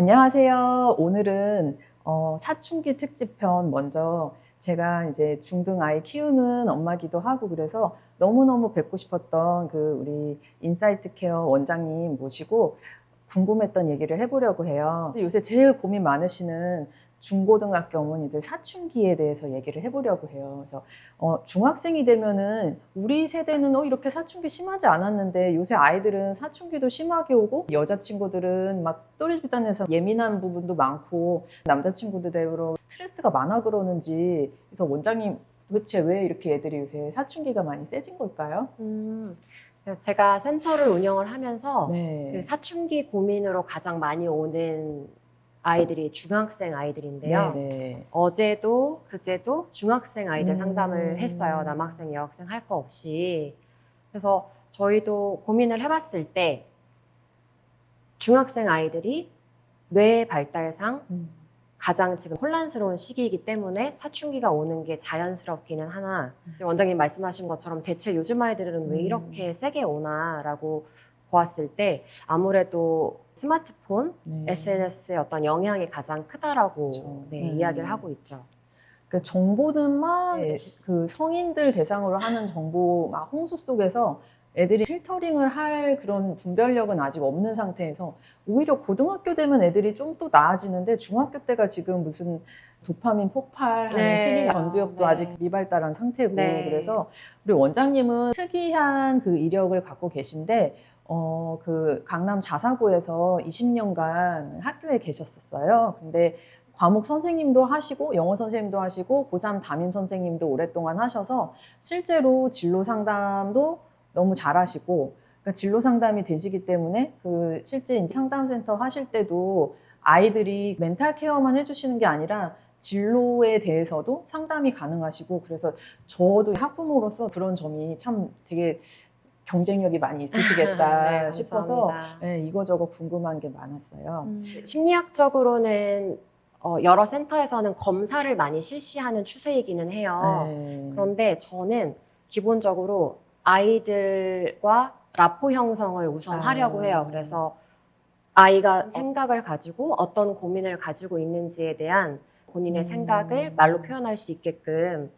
안녕하세요. 오늘은 사춘기 특집편 먼저 제가 이제 중등 아이 키우는 엄마기도 하고 그래서 너무너무 뵙고 싶었던 그 우리 인사이트 케어 원장님 모시고 궁금했던 얘기를 해보려고 해요. 요새 제일 고민 많으시는 중고등학교 어머니들 사춘기에 대해서 얘기를 해보려고 해요. 그래서 중학생이 되면은 우리 세대는 이렇게 사춘기 심하지 않았는데 요새 아이들은 사춘기도 심하게 오고 여자친구들은 막 또래 집단에서 예민한 부분도 많고 남자친구들대로 스트레스가 많아 그러는지 그래서 원장님 도대체 왜 이렇게 애들이 요새 사춘기가 많이 세진 걸까요? 제가 센터를 운영을 하면서 네. 그 사춘기 고민으로 가장 많이 오는 아이들이 중학생 아이들인데요. 네네. 어제도 그제도 중학생 아이들 상담을 했어요. 남학생, 여학생 할 거 없이. 그래서 저희도 고민을 해봤을 때 중학생 아이들이 뇌 발달상 가장 지금 혼란스러운 시기이기 때문에 사춘기가 오는 게 자연스럽기는 하나 이제 원장님 말씀하신 것처럼 대체 요즘 아이들은 왜 이렇게 세게 오나라고 보았을 때 아무래도 스마트폰, 네. SNS의 어떤 영향이 가장 크다라고 그렇죠. 이야기를 하고 있죠. 그 정보는 막 그 성인들 대상으로 하는 정보 막 홍수 속에서 애들이 필터링을 할 그런 분별력은 아직 없는 상태에서 오히려 고등학교 되면 애들이 좀 또 나아지는데 중학교 때가 지금 무슨 도파민 폭발하는 네. 시기가 전두엽도 네. 아직 미발달한 상태고 네. 그래서 우리 원장님은 특이한 그 이력을 갖고 계신데 그 강남 자사고에서 20년간 학교에 계셨었어요. 근데 과목 선생님도 하시고 영어 선생님도 하시고 고3 담임 선생님도 오랫동안 하셔서 실제로 진로 상담도 너무 잘하시고 그러니까 진로 상담이 되시기 때문에 그 실제 이제 상담센터 하실 때도 아이들이 멘탈 케어만 해주시는 게 아니라 진로에 대해서도 상담이 가능하시고 그래서 저도 학부모로서 그런 점이 참 되게 경쟁력이 많이 있으시겠다 네, 싶어서 감사합니다. 네, 이거저거 궁금한 게 많았어요. 심리학적으로는 여러 센터에서는 검사를 많이 실시하는 추세이기는 해요. 네. 그런데 저는 기본적으로 아이들과 라포 형성을 우선 하려고 해요. 그래서 아이가 생각을 가지고 어떤 고민을 가지고 있는지에 대한 본인의 생각을 말로 표현할 수 있게끔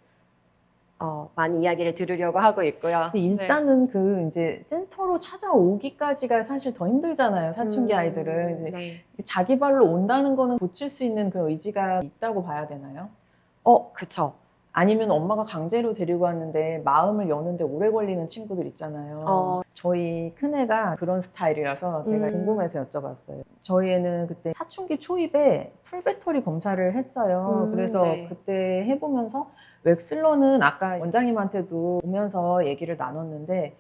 많이 이야기를 들으려고 하고 있고요. 근데 일단은 그 이제 센터로 찾아오기까지가 사실 더 힘들잖아요. 사춘기 아이들은 이제 네. 자기 발로 온다는 거는 고칠 수 있는 그런 의지가 있다고 봐야 되나요? 그쵸. 아니면 엄마가 강제로 데리고 왔는데 마음을 여는데 오래 걸리는 친구들 있잖아요. 저희 큰애가 그런 스타일이라서 제가 궁금해서 여쭤봤어요. 저희 애는 그때 사춘기 초입에 풀배터리 검사를 했어요. 그래서 네. 그때 해보면서 웩슬러는 아까 원장님한테도 보면서 얘기를 나눴는데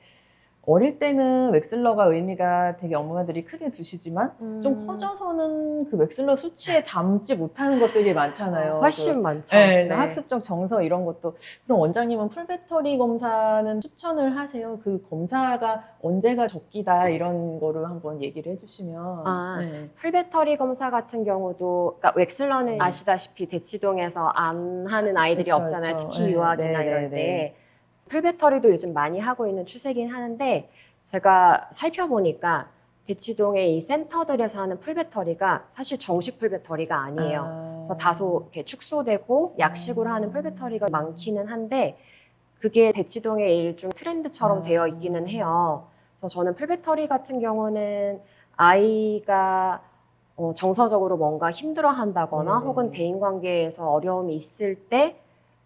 어릴 때는 웩슬러가 의미가 되게 엄마들이 크게 두시지만 좀 커져서는 그 웩슬러 수치에 담지 못하는 것들이 많잖아요. 훨씬 많죠. 네, 네. 학습적 정서 이런 것도. 그럼 원장님은 풀배터리 검사는 추천을 하세요? 그 검사가 언제가 적기다 이런 거를 한번 얘기를 해주시면. 네. 풀배터리 검사 같은 경우도 그러니까 웩슬러는 아시다시피 대치동에서 안 하는 아이들이 그쵸, 없잖아요. 그쵸. 특히 네, 유학이나 네, 이럴 네, 때. 네. 풀배터리도 요즘 많이 하고 있는 추세긴 하는데 제가 살펴보니까 대치동의 이 센터들에서 하는 풀배터리가 사실 정식 풀배터리가 아니에요. 그래서 다소 이렇게 축소되고 약식으로 하는 풀배터리가 많기는 한데 그게 대치동의 일종 트렌드처럼 되어 있기는 해요. 그래서 저는 풀배터리 같은 경우는 아이가 정서적으로 뭔가 힘들어한다거나 혹은 대인관계에서 어려움이 있을 때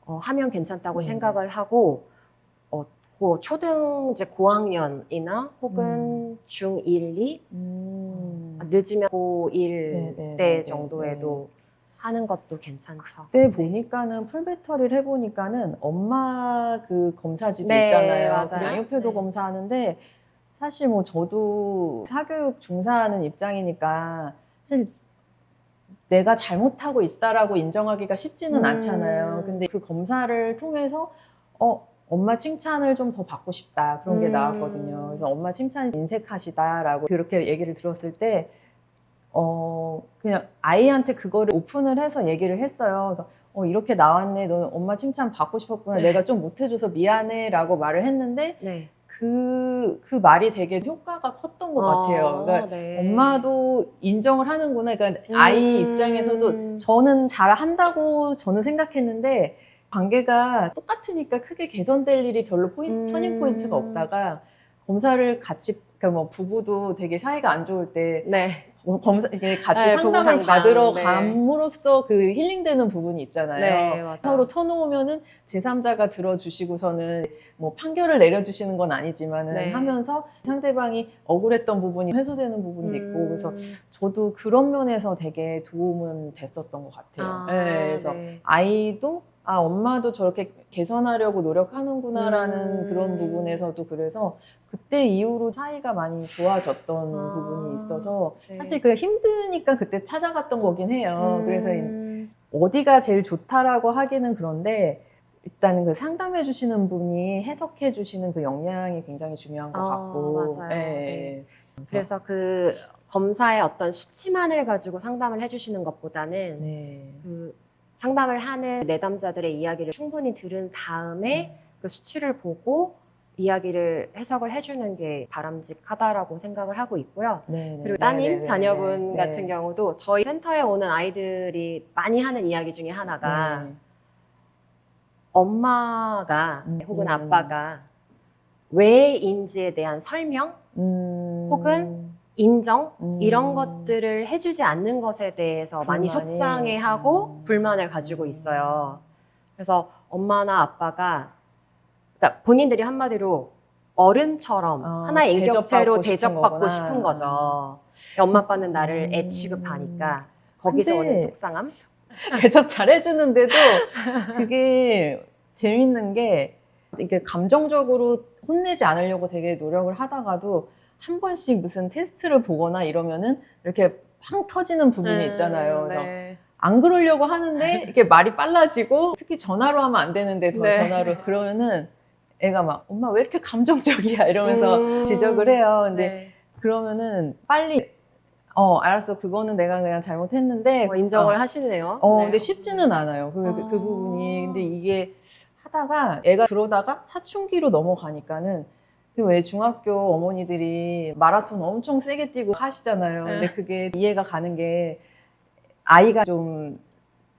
하면 괜찮다고 생각을 하고 초등 이제 고학년이나 혹은 중1, 2 늦으면 고1 때 정도에도 하는 것도 괜찮죠. 그때 보니까는 풀배터리를 해보니까는 엄마 그 검사지도 네, 있잖아요. 맞아요. 그 양육태도 네. 검사하는데 사실 뭐 저도 사교육 종사하는 입장이니까 사실 내가 잘못하고 있다라고 인정하기가 쉽지는 않잖아요. 근데 그 검사를 통해서 엄마 칭찬을 좀 더 받고 싶다 그런 게 나왔거든요. 그래서 엄마 칭찬이 인색하시다라고 그렇게 얘기를 들었을 때 그냥 아이한테 그거를 오픈을 해서 얘기를 했어요. 그러니까 이렇게 나왔네. 너 엄마 칭찬 받고 싶었구나. 내가 좀 못해줘서 미안해 라고 말을 했는데 네. 그 말이 되게 효과가 컸던 것 같아요. 그러니까 네. 엄마도 인정을 하는구나. 그러니까 아이 입장에서도 저는 잘한다고 저는 생각했는데 관계가 똑같으니까 크게 개선될 일이 별로 터닝 포인트가 없다가 검사를 같이 그러니까 뭐 부부도 되게 사이가 안 좋을 때 네. 검사 이게 같이 네, 부부 상담을 상담. 받으러 네. 감으로써 그 힐링되는 부분이 있잖아요. 네, 맞아요. 서로 터놓으면은 제3자가 들어주시고서는 뭐 판결을 내려주시는 건 아니지만은 네. 하면서 상대방이 억울했던 부분이 해소되는 부분도 있고 그래서 저도 그런 면에서 되게 도움은 됐었던 것 같아요. 네, 그래서 네. 아이도 엄마도 저렇게 개선하려고 노력하는구나라는 그런 부분에서도 그래서 그때 이후로 사이가 많이 좋아졌던 부분이 있어서 네. 사실 그 힘드니까 그때 찾아갔던 거긴 해요. 그래서 어디가 제일 좋다라고 하기는 그런데 일단 그 상담해 주시는 분이 해석해 주시는 그 역량이 굉장히 중요한 것 같고 맞아요. 네. 네. 그래서 그 검사의 어떤 수치만을 가지고 상담을 해주시는 것보다는 네. 그 상담을 하는 내담자들의 이야기를 충분히 들은 다음에 그 수치를 보고 이야기를 해석을 해주는 게 바람직하다라고 생각을 하고 있고요. 네, 그리고 네, 따님, 네, 자녀분 네, 같은 네. 경우도 저희 센터에 오는 아이들이 많이 하는 이야기 중에 하나가 네. 엄마가 혹은 아빠가 왜인지에 대한 설명 혹은 인정 이런 것들을 해주지 않는 것에 대해서 많이 속상해하고 불만을 가지고 있어요. 그래서 엄마나 아빠가 그러니까 본인들이 한마디로 어른처럼 하나의 인격체로 대접받고 싶은 거죠. 엄마 아빠는 나를 애 취급하니까 거기서 오는 속상함? 대접 잘 해주는데도 그게 재밌는 게 이게 감정적으로 혼내지 않으려고 되게 노력을 하다가도 한 번씩 무슨 테스트를 보거나 이러면은 이렇게 팡 터지는 부분이 있잖아요. 그래서 네. 안 그러려고 하는데 이렇게 말이 빨라지고 특히 전화로 하면 안 되는데 네. 전화로 그러면은 애가 막 엄마 왜 이렇게 감정적이야 이러면서 지적을 해요. 근데 네. 그러면은 빨리 알았어. 그거는 내가 그냥 잘못했는데 인정을 하시네요. 근데 쉽지는 않아요. 그 부분이. 근데 이게 하다가 애가 그러다가 사춘기로 넘어가니까는 그 왜 중학교 어머니들이 마라톤 엄청 세게 뛰고 하시잖아요. 근데 그게 이해가 가는 게 아이가 좀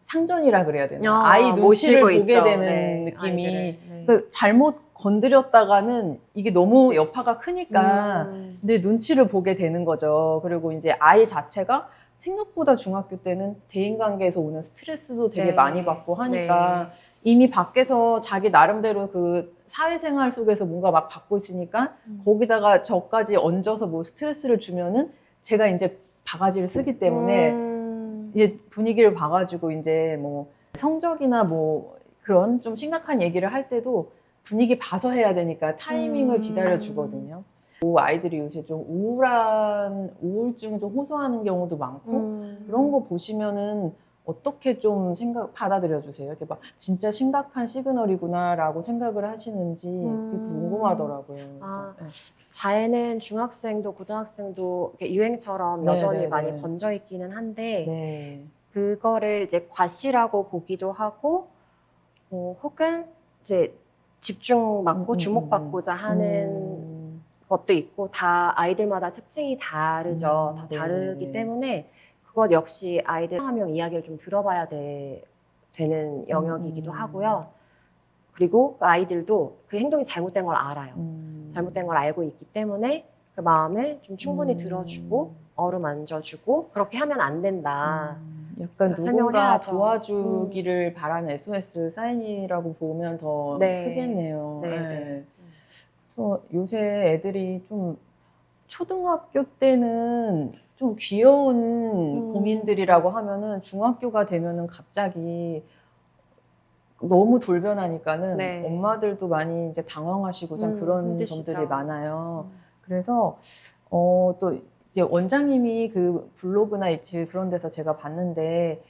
상전이라 그래야 되나? 아이 눈치를 보게 있죠. 되는 네, 느낌이 네. 그 잘못 건드렸다가는 이게 너무 여파가 크니까 근데 눈치를 보게 되는 거죠. 그리고 이제 아이 자체가 생각보다 중학교 때는 대인관계에서 오는 스트레스도 되게 많이 받고 하니까 이미 밖에서 자기 나름대로 그 사회생활 속에서 뭔가 막 받고 있으니까 거기다가 저까지 얹어서 뭐 스트레스를 주면은 제가 이제 바가지를 쓰기 때문에 이제 분위기를 봐가지고 이제 뭐 성적이나 뭐 그런 좀 심각한 얘기를 할 때도 분위기 봐서 해야 되니까 타이밍을 기다려 주거든요. 아이들이 요새 좀 우울증 좀 호소하는 경우도 많고 그런 거 보시면은 어떻게 좀 받아들여 주세요? 이렇게 막 진짜 심각한 시그널이구나라고 생각을 하시는지 그게 궁금하더라고요. 그래서, 자해는 중학생도 고등학생도 유행처럼 여전히 많이 번져 있기는 한데 그거를 이제 과시라고 보기도 하고 혹은 이제 집중받고 주목받고자 하는 것도 있고 다 아이들마다 특징이 다르죠. 다 다르기 때문에 그것 역시 아이들 한 명 이야기를 좀 들어봐야 되는 영역이기도 하고요. 그리고 그 아이들도 그 행동이 잘못된 걸 알아요. 잘못된 걸 알고 있기 때문에 그 마음을 좀 충분히 들어주고 어루만져주고 그렇게 하면 안 된다. 약간 누군가 도와주기를 바라는 SOS 사인이라고 보면 더 크겠네요. 그래서 요새 애들이 좀 초등학교 때는 좀 귀여운 고민들이라고 하면은 중학교가 되면은 갑자기 너무 돌변하니까는 엄마들도 많이 이제 당황하시고 좀 그런 힘드시죠. 점들이 많아요. 그래서 또 이제 원장님이 그 블로그나 그런 데서 제가 봤는데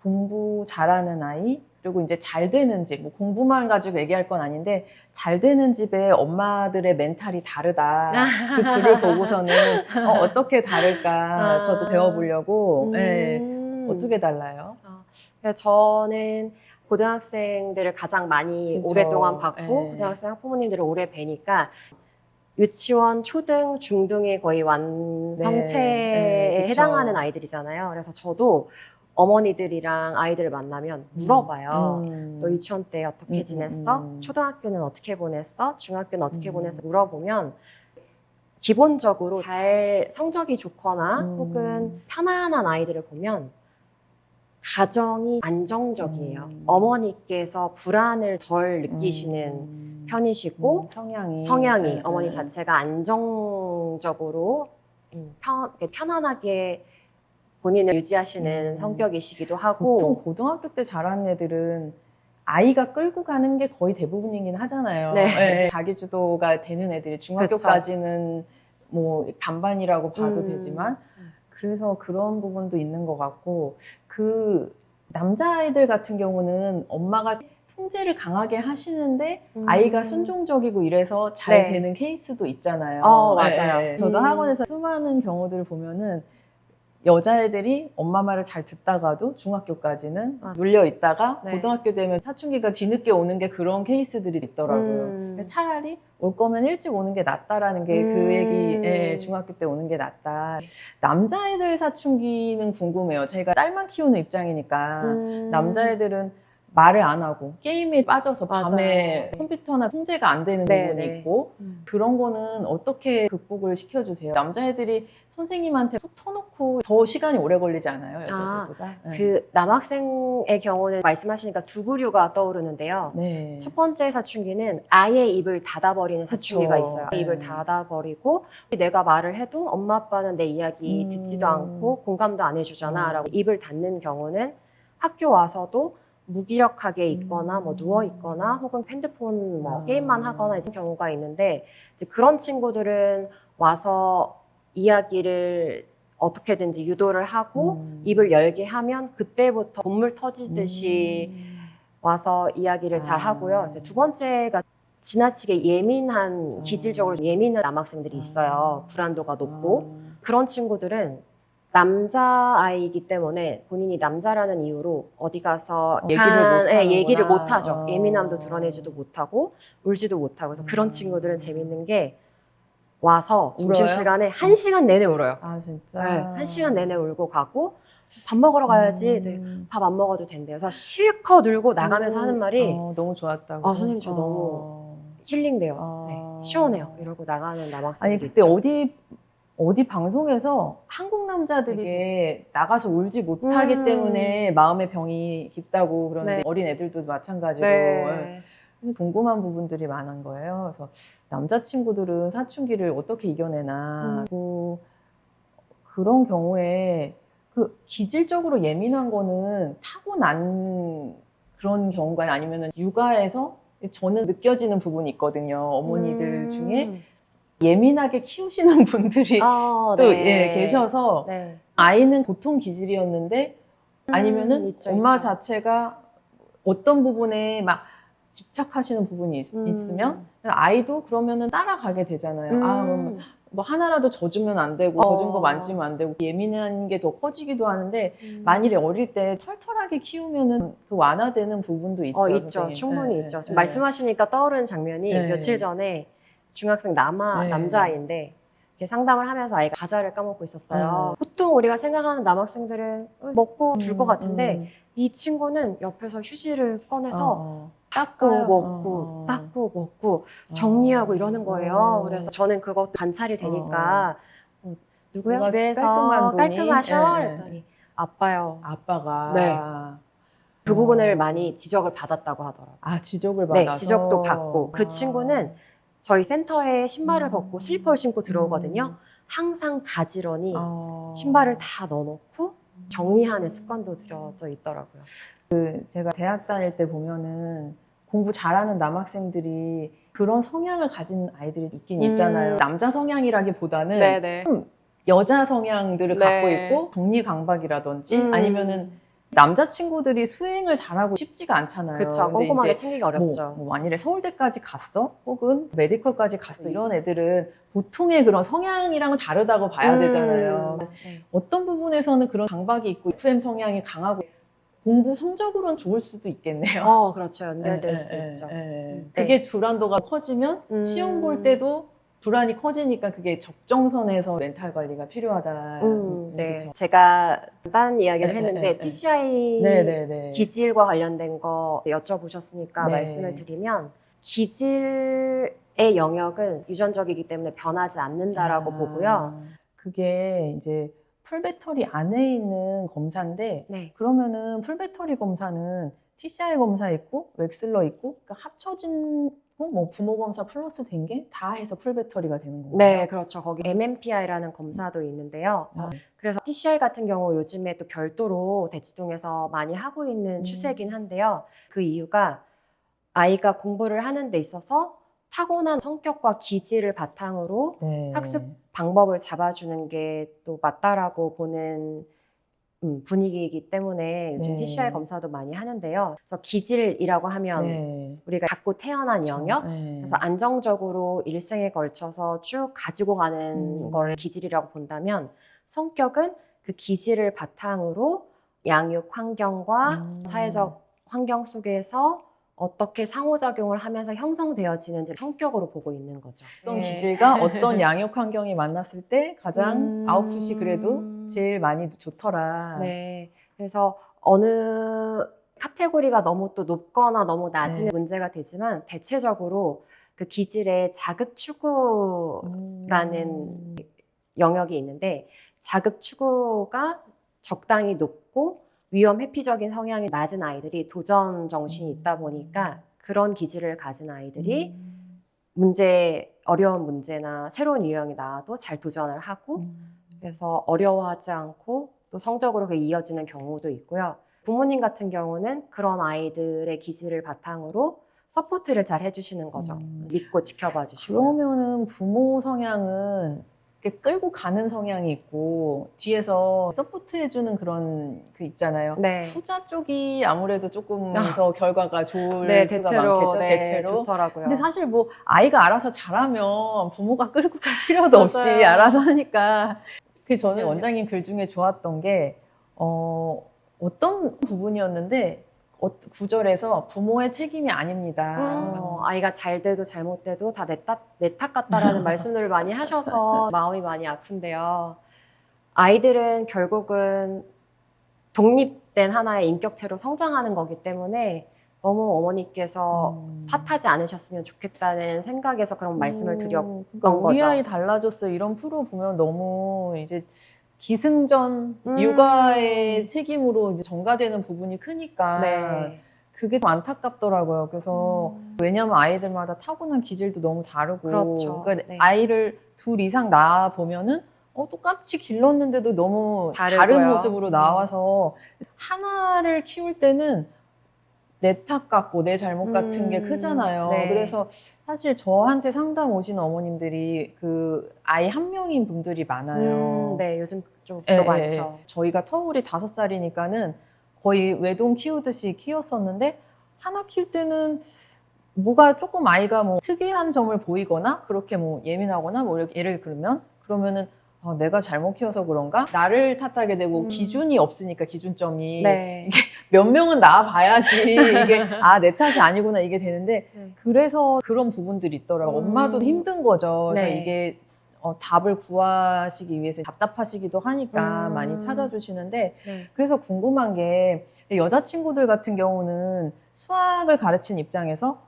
공부 잘하는 아이 그리고 이제 잘 되는 집, 뭐 공부만 가지고 얘기할 건 아닌데 잘 되는 집의 엄마들의 멘탈이 다르다. 그 글을 보고서는 어떻게 다를까 저도 배워보려고. 어떻게 달라요? 저는 고등학생들을 가장 많이 오랫동안 봤고 고등학생 학부모님들을 오래 뵈니까 유치원, 초등, 중등의 거의 완성체에 네, 그쵸. 해당하는 아이들이잖아요. 그래서 저도 어머니들이랑 아이들을 만나면 물어봐요. 너 유치원 때 어떻게 지냈어? 초등학교는 어떻게 보냈어? 중학교는 어떻게 보냈어? 물어보면 기본적으로 잘 성적이 좋거나 혹은 편안한 아이들을 보면 가정이 안정적이에요. 어머니께서 불안을 덜 느끼시는 편이시고 성향이 어머니 자체가 안정적으로 편안하게 본인을 유지하시는 성격이시기도 하고. 보통 고등학교 때 자라는 애들은 아이가 끌고 가는 게 거의 대부분이긴 하잖아요. 네. 네. 자기주도가 되는 애들이 중학교까지는 뭐 반반이라고 봐도 되지만 그래서 그런 부분도 있는 것 같고, 그 남자아이들 같은 경우는 엄마가 통제를 강하게 하시는데 아이가 순종적이고 이래서 잘 네. 되는 케이스도 있잖아요. 맞아요. 네. 저도 학원에서 수많은 경우들을 보면은 여자애들이 엄마 말을 잘 듣다가도 중학교까지는 눌려 있다가 네. 고등학교 되면 사춘기가 뒤늦게 오는 게 그런 케이스들이 있더라고요. 차라리 올 거면 일찍 오는 게 낫다라는 게 그 얘기, 중학교 때 오는 게 낫다. 남자애들 사춘기는 궁금해요. 제가 딸만 키우는 입장이니까 남자애들은 말을 안 하고 게임에 빠져서 밤에 컴퓨터나 통제가 안 되는 부분이 있고 그런 거는 어떻게 극복을 시켜주세요? 남자애들이 선생님한테 속 터놓고 더 시간이 오래 걸리지 않아요? 여자들보다? 그 남학생의 경우는 말씀하시니까 두 부류가 떠오르는데요. 네. 첫 번째 사춘기는 아예 입을 닫아버리는 사춘기가 있어요. 입을 닫아버리고 내가 말을 해도 엄마 아빠는 내 이야기 듣지도 않고 공감도 안 해주잖아 라고 입을 닫는 경우는 학교 와서도 무기력하게 있거나 뭐 누워 있거나 혹은 핸드폰 뭐 게임만 하거나 이런 경우가 있는데, 이제 그런 친구들은 와서 이야기를 어떻게든지 유도를 하고 입을 열게 하면 그때부터 본물 터지듯이 와서 이야기를 잘 하고요. 이제 두 번째가 지나치게 예민한, 기질적으로 예민한 남학생들이 있어요. 불안도가 높고. 그런 친구들은 남자아이이기 때문에 본인이 남자라는 이유로 어디 가서 얘기를 못하죠. 예민함도 드러내지도 못하고 울지도 못하고. 그래서 그런 친구들은 재밌는 게 와서 점심시간에 1시간 내내 울어요. 아, 진짜? 네, 1시간 내내 울고 가고 밥 먹으러 가야지. 네, 밥 안 먹어도 된대요. 그래서 실컷 울고 나가면서 하는 말이 너무 좋았다고. 선생님 저 너무 힐링돼요. 네, 시원해요. 이러고 나가는 남학생들이 아니 그때 있죠. 어디 방송에서 한국 남자들이 나가서 울지 못하기 때문에 마음의 병이 깊다고 그러는데 어린 애들도 마찬가지로 궁금한 부분들이 많은 거예요. 그래서 남자친구들은 사춘기를 어떻게 이겨내나 그런 경우에 그 기질적으로 예민한 거는 타고난 그런 경우가요? 아니면은 육아에서 저는 느껴지는 부분이 있거든요. 어머니들 중에 예민하게 키우시는 분들이 계셔서 아이는 보통 기질이었는데 아니면은 있죠. 엄마 자체가 어떤 부분에 막 집착하시는 부분이 있으면 아이도 그러면은 따라가게 되잖아요. 그럼 뭐 하나라도 져주면 안 되고 져준 거 만지면 안 되고 예민한 게 더 커지기도 하는데 만일에 어릴 때 털털하게 키우면은 그 완화되는 부분도 있죠. 있죠. 선생님. 충분히 있죠. 지금 말씀하시니까 떠오르는 장면이 며칠 전에 중학생 남자아이인데 이렇게 상담을 하면서 아이가 과자를 까먹고 있었어요. 보통 우리가 생각하는 남학생들은 먹고 둘 것 같은데 이 친구는 옆에서 휴지를 꺼내서 닦고 먹고 정리하고 이러는 거예요. 그래서 저는 그것도 관찰이 되니까 누구야? 집에서 깔끔하셔? 그랬더니 아빠요. 아빠가 그 부분을 많이 지적을 받았다고 하더라고요. 아, 지적을 받아서? 네, 지적도 받고. 그 친구는 저희 센터에 신발을 벗고 슬리퍼를 신고 들어오거든요. 항상 가지런히 신발을 다 넣어놓고 정리하는 습관도 들여져 있더라고요. 제가 대학 다닐 때 보면은 공부 잘하는 남학생들이 그런 성향을 가진 아이들이 있긴 있잖아요. 남자 성향이라기보다는 여자 성향들을 갖고 있고 독립강박이라든지 아니면은 남자친구들이 수행을 잘하고 싶지가 않잖아요. 그렇죠. 꼼꼼하게 챙기기 어렵죠. 뭐 만일에 서울대까지 갔어? 혹은 메디컬까지 갔어? 이런 애들은 보통의 그런 성향이랑은 다르다고 봐야 되잖아요. 어떤 부분에서는 그런 강박이 있고 FM 성향이 강하고 공부 성적으로는 좋을 수도 있겠네요. 그렇죠. 연결될 수 있죠. 그게 불안도가 커지면 시험 볼 때도 불안이 커지니까 그게 적정선에서 멘탈 관리가 필요하다. 네. 그렇죠. 제가 간단한 이야기를 네, 했는데 네, 네. TCI 네네네. 기질과 관련된 거 여쭤보셨으니까 네. 말씀을 드리면 기질의 영역은 유전적이기 때문에 변하지 않는다라고 보고요. 그게 이제 풀배터리 안에 있는 검사인데 네. 그러면은 풀배터리 검사는 TCI 검사 있고 웩슬러 있고 그러니까 합쳐진 뭐 부모 검사 플러스 된 게 다 해서 풀배터리가 되는 건가요? 네, 그렇죠. 거기 MMPI라는 검사도 있는데요. 아. 그래서 TCI 같은 경우 요즘에 또 별도로 대치동에서 많이 하고 있는 추세긴 한데요. 그 이유가 아이가 공부를 하는 데 있어서 타고난 성격과 기질을 바탕으로 네. 학습 방법을 잡아주는 게 또 맞다라고 보는 분위기이기 때문에 요즘 네. TCI 검사도 많이 하는데요. 그래서 기질이라고 하면 네. 우리가 갖고 태어난 그렇죠. 영역, 네. 그래서 안정적으로 일생에 걸쳐서 쭉 가지고 가는 걸 기질이라고 본다면 성격은 그 기질을 바탕으로 양육 환경과 사회적 환경 속에서 어떻게 상호작용을 하면서 형성되어지는지 성격으로 보고 있는 거죠. 어떤 기질과 어떤 양육 환경이 만났을 때 가장 아웃풋이 그래도 제일 많이 좋더라. 네. 그래서 어느 카테고리가 너무 또 높거나 너무 낮으면 네. 문제가 되지만 대체적으로 그 기질의 자극 추구라는 영역이 있는데 자극 추구가 적당히 높고 위험 회피적인 성향이 낮은 아이들이 도전 정신이 있다 보니까 그런 기질을 가진 아이들이 어려운 문제나 새로운 유형이 나와도 잘 도전을 하고 그래서 어려워하지 않고 또 성적으로 그게 이어지는 경우도 있고요. 부모님 같은 경우는 그런 아이들의 기질을 바탕으로 서포트를 잘 해주시는 거죠. 믿고 지켜봐 주시고. 그러면은 부모 성향은 이렇게 끌고 가는 성향이 있고 뒤에서 서포트해주는 그런 그 있잖아요. 네. 후자 쪽이 아무래도 조금 더 결과가 좋을 네, 수가 대체로, 많겠죠. 네, 대체로. 좋더라고요. 근데 사실 뭐 아이가 알아서 잘하면 부모가 끌고 갈 필요도 없이 맞아요. 알아서 하니까. 그 저는 네. 원장님 글 중에 좋았던 게 어떤 부분이었는데 구절에서 부모의 책임이 아닙니다. 아이가 잘 돼도 잘못돼도 다 내 탓 같다라는 말씀들을 많이 하셔서 마음이 많이 아픈데요. 아이들은 결국은 독립된 하나의 인격체로 성장하는 거기 때문에 너무 어머니께서 탓하지 않으셨으면 좋겠다는 생각에서 그런 말씀을 드렸던 그러니까 우리 거죠. 아이 달라졌어 이런 프로 보면 너무 이제 기승전 육아의 책임으로 이제 전가되는 부분이 크니까 네. 그게 좀 안타깝더라고요. 그래서 왜냐하면 아이들마다 타고난 기질도 너무 다르고 그렇죠. 그러니까 네. 아이를 둘 이상 낳아 보면은 똑같이 길렀는데도 너무 다르고요. 다른 모습으로 나와서 하나를 키울 때는 내 탓 같고 내 잘못 같은 게 크잖아요. 네. 그래서 사실 저한테 상담 오시는 어머님들이 그 아이 한 명인 분들이 많아요. 네, 요즘 좀 예, 더 예, 많죠. 예. 저희가 터울이 5살이니까는 거의 외동 키우듯이 키웠었는데 하나 키울 때는 뭐가 조금 아이가 뭐 특이한 점을 보이거나 그렇게 뭐 예민하거나 뭐 이렇게 예를 들면 그러면은 내가 잘못 키워서 그런가? 나를 탓하게 되고 기준이 없으니까 기준점이 네. 몇 명은 나와봐야지 이게 내 탓이 아니구나 이게 되는데 네. 그래서 그런 부분들이 있더라고요. 엄마도 힘든 거죠. 그래서 네. 이게 답을 구하시기 위해서 답답하시기도 하니까 많이 찾아주시는데 네. 그래서 궁금한 게 여자친구들 같은 경우는 수학을 가르치는 입장에서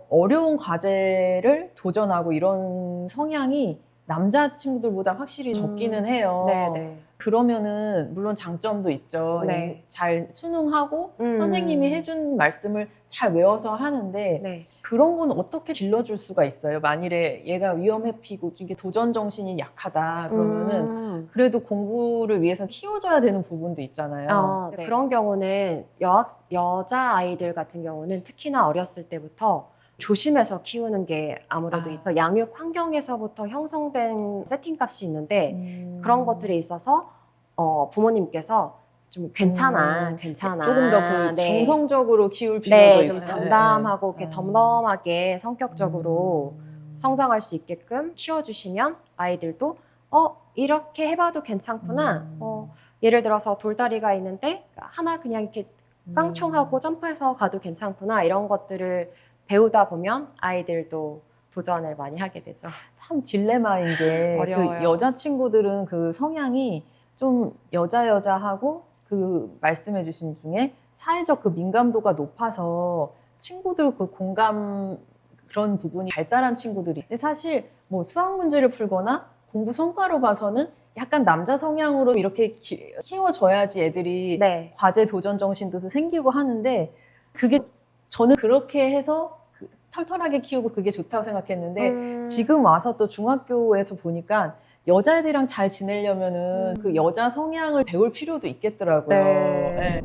어려운 과제를 도전하고 이런 성향이 남자 친구들보다 확실히 적기는 해요. 네. 그러면은 물론 장점도 있죠. 네. 잘 수능하고 선생님이 해준 말씀을 잘 외워서 하는데 네. 그런 건 어떻게 길러줄 수가 있어요? 만일에 얘가 위험 회피고 이게 도전 정신이 약하다 그러면은 그래도 공부를 위해서 키워줘야 되는 부분도 있잖아요. 네. 그런 경우는 여자 아이들 같은 경우는 특히나 어렸을 때부터 조심해서 키우는 게 아무래도 있어서 양육 환경에서부터 형성된 세팅값이 있는데 그런 것들에 있어서 부모님께서 좀 괜찮아. 조금 더 그 네. 중성적으로 키울 필요도 네, 있고 좀 담담하고 이렇게 덤덤하게 성격적으로 성장할 수 있게끔 키워주시면 아이들도 이렇게 해봐도 괜찮구나. 예를 들어서 돌다리가 있는데 하나 그냥 이렇게 깡총하고 점프해서 가도 괜찮구나. 이런 것들을 배우다 보면 아이들도 도전을 많이 하게 되죠. 참 딜레마인 게 어려워요. 그 여자 친구들은 그 성향이 좀 여자하고 그 말씀해 주신 중에 사회적 그 민감도가 높아서 친구들 그 공감 그런 부분이 발달한 친구들이 근데 사실 뭐 수학 문제를 풀거나 공부 성과로 봐서는 약간 남자 성향으로 이렇게 키워줘야지 애들이 네. 과제 도전 정신도 생기고 하는데 그게 저는 그렇게 해서 털털하게 키우고 그게 좋다고 생각했는데 지금 와서 또 중학교에서 보니까 여자애들이랑 잘 지내려면은 그 여자 성향을 배울 필요도 있겠더라고요. 네. 네.